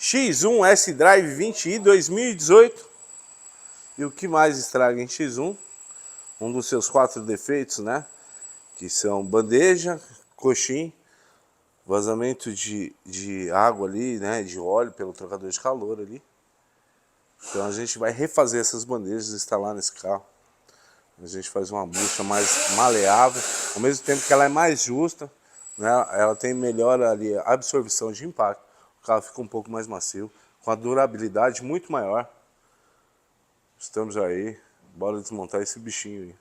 X1 S-Drive 20i 2018. E o que mais estraga em X1? Um dos seus 4 defeitos, né? Que são bandeja, coxim, vazamento de água ali, né? De óleo pelo trocador de calor ali. Então a gente vai refazer essas bandejas e instalar nesse carro. A gente faz uma bucha mais maleável, ao mesmo tempo que ela é mais justa, né? Ela tem melhor ali absorção de impacto. O carro fica um pouco mais macio, com a durabilidade muito maior. Estamos aí, bora desmontar esse bichinho aí.